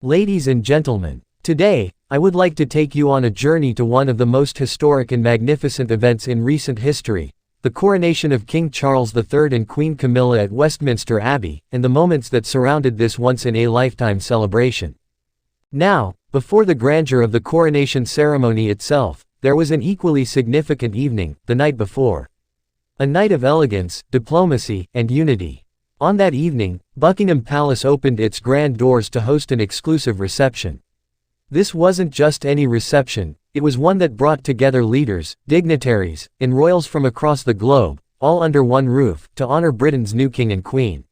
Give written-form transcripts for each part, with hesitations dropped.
Ladies and gentlemen, today, I would like to take you on a journey to one of the most historic and magnificent events in recent history, the coronation of King Charles III and Queen Camilla at Westminster Abbey, and the moments that surrounded this once-in-a-lifetime celebration. Now, before the grandeur of the coronation ceremony itself, there was an equally significant evening, the night before. A night of elegance, diplomacy, and unity. On that evening, Buckingham Palace opened its grand doors to host an exclusive reception. This wasn't just any reception, it was one that brought together leaders, dignitaries, and royals from across the globe, all under one roof, to honor Britain's new king and queen.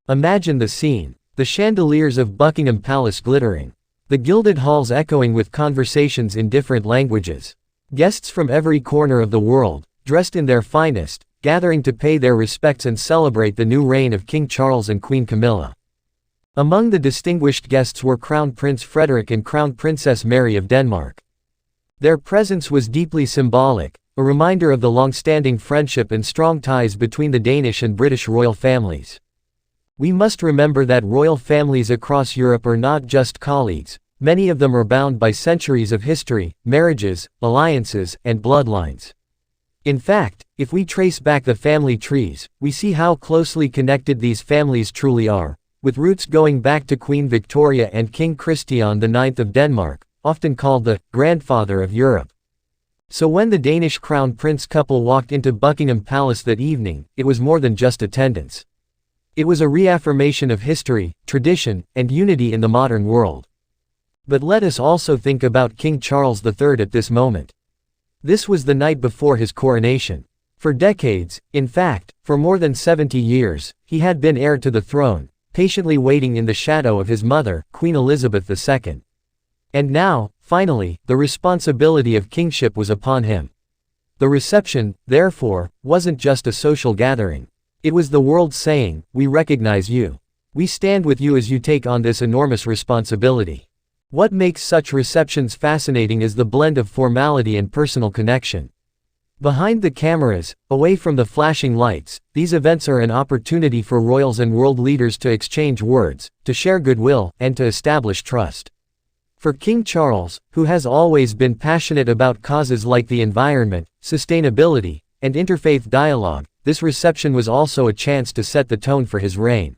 Imagine the scene. The chandeliers of Buckingham Palace glittering. The gilded halls echoing with conversations in different languages. Guests from every corner of the world, dressed in their finest, gathering to pay their respects and celebrate the new reign of King Charles and Queen Camilla. Among the distinguished guests were Crown Prince Frederik and Crown Princess Mary of Denmark. Their presence was deeply symbolic, a reminder of the long-standing friendship and strong ties between the Danish and British royal families. We must remember that royal families across Europe are not just colleagues, many of them are bound by centuries of history, marriages, alliances, and bloodlines. In fact, if we trace back the family trees, we see how closely connected these families truly are, with roots going back to Queen Victoria and King Christian IX of Denmark, often called the grandfather of Europe. So when the Danish crown prince couple walked into Buckingham Palace that evening, it was more than just attendance. It was a reaffirmation of history, tradition, and unity in the modern world. But let us also think about King Charles III at this moment. This was the night before his coronation. For decades, in fact, for more than 70 years, he had been heir to the throne, patiently waiting in the shadow of his mother, Queen Elizabeth II. And now, finally, the responsibility of kingship was upon him. The reception, therefore, wasn't just a social gathering. It was the world saying, "We recognize you. We stand with you as you take on this enormous responsibility." What makes such receptions fascinating is the blend of formality and personal connection. Behind the cameras, away from the flashing lights, these events are an opportunity for royals and world leaders to exchange words, to share goodwill, and to establish trust. For King Charles, who has always been passionate about causes like the environment, sustainability, and interfaith dialogue, this reception was also a chance to set the tone for his reign.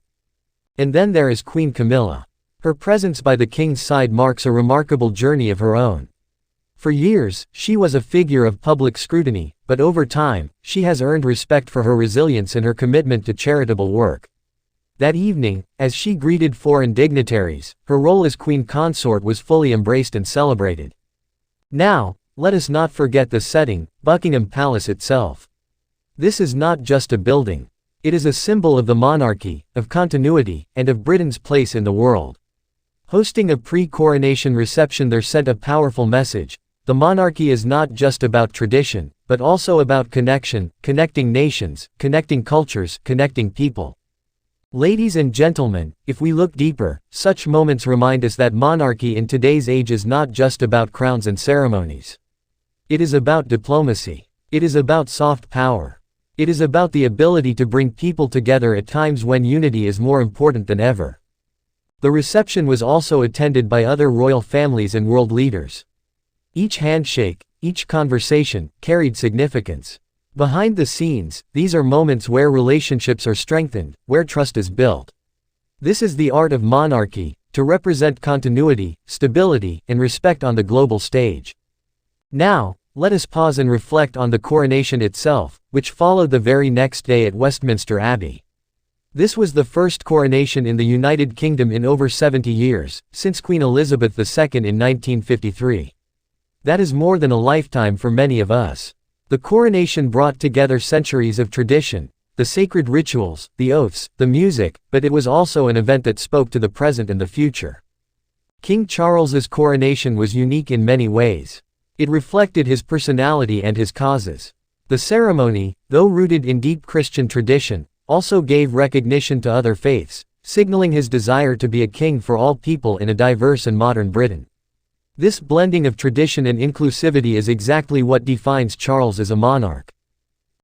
And then there is Queen Camilla. Her presence by the king's side marks a remarkable journey of her own. For years, she was a figure of public scrutiny, but over time, she has earned respect for her resilience and her commitment to charitable work. That evening, as she greeted foreign dignitaries, her role as queen consort was fully embraced and celebrated. Now, let us not forget the setting, Buckingham Palace itself. This is not just a building. It is a symbol of the monarchy, of continuity, and of Britain's place in the world. Hosting a pre-coronation reception there sent a powerful message. The monarchy is not just about tradition, but also about connection, connecting nations, connecting cultures, connecting people. Ladies and gentlemen, if we look deeper, such moments remind us that monarchy in today's age is not just about crowns and ceremonies. It is about diplomacy. It is about soft power. It is about the ability to bring people together at times when unity is more important than ever. The reception was also attended by other royal families and world leaders. Each handshake, each conversation, carried significance. Behind the scenes, these are moments where relationships are strengthened, where trust is built. This is the art of monarchy, to represent continuity, stability, and respect on the global stage. Now, let us pause and reflect on the coronation itself, which followed the very next day at Westminster Abbey. This was the first coronation in the United Kingdom in over 70 years, since Queen Elizabeth II in 1953. That is more than a lifetime for many of us. The coronation brought together centuries of tradition, the sacred rituals, the oaths, the music, but it was also an event that spoke to the present and the future. King Charles's coronation was unique in many ways. It reflected his personality and his causes. The ceremony, though rooted in deep Christian tradition, also gave recognition to other faiths, signaling his desire to be a king for all people in a diverse and modern Britain. This blending of tradition and inclusivity is exactly what defines Charles as a monarch.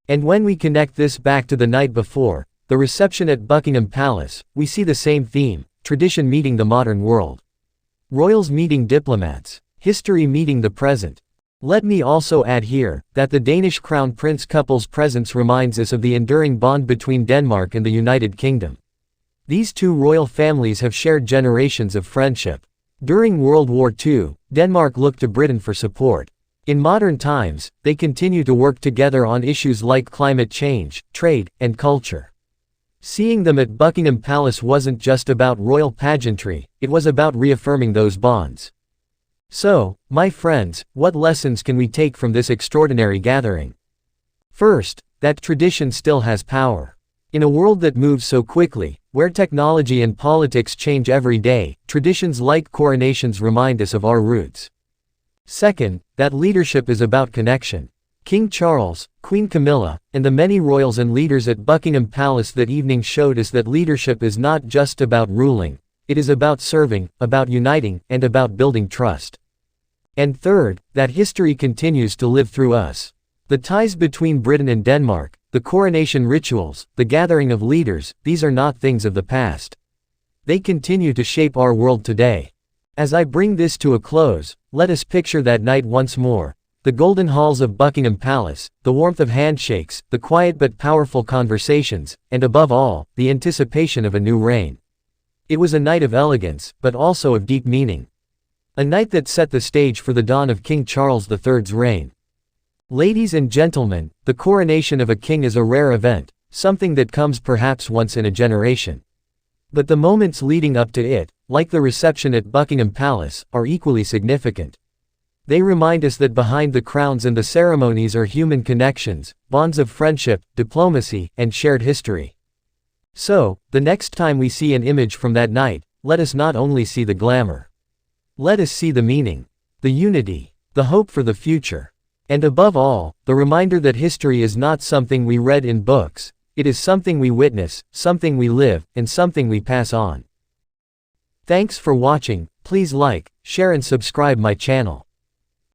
And when we connect this back to the night before, the reception at Buckingham Palace, we see the same theme, tradition meeting the modern world. Royals meeting diplomats. History meeting the present. Let me also add here, that the Danish Crown Prince couple's presence reminds us of the enduring bond between Denmark and the United Kingdom. These two royal families have shared generations of friendship. During World War II, Denmark looked to Britain for support. In modern times, they continue to work together on issues like climate change, trade, and culture. Seeing them at Buckingham Palace wasn't just about royal pageantry, it was about reaffirming those bonds. So, my friends, what lessons can we take from this extraordinary gathering? First, that tradition still has power. In a world that moves so quickly, where technology and politics change every day, traditions like coronations remind us of our roots. Second, that leadership is about connection. King Charles, Queen Camilla, and the many royals and leaders at Buckingham Palace that evening showed us that leadership is not just about ruling, it is about serving, about uniting, and about building trust. And third, that history continues to live through us. The ties between Britain and Denmark, the coronation rituals, the gathering of leaders, these are not things of the past. They continue to shape our world today. As I bring this to a close, let us picture that night once more. The golden halls of Buckingham Palace, the warmth of handshakes, the quiet but powerful conversations, and above all, the anticipation of a new reign. It was a night of elegance, but also of deep meaning. A night that set the stage for the dawn of King Charles III's reign. Ladies and gentlemen, the coronation of a king is a rare event, something that comes perhaps once in a generation. But the moments leading up to it, like the reception at Buckingham Palace, are equally significant. They remind us that behind the crowns and the ceremonies are human connections, bonds of friendship, diplomacy, and shared history. So, the next time we see an image from that night, let us not only see the glamour. Let us see the meaning, the unity, the hope for the future. And above all, the reminder that history is not something we read in books, it is something we witness, something we live, and something we pass on. Thanks for watching, please like, share and subscribe my channel.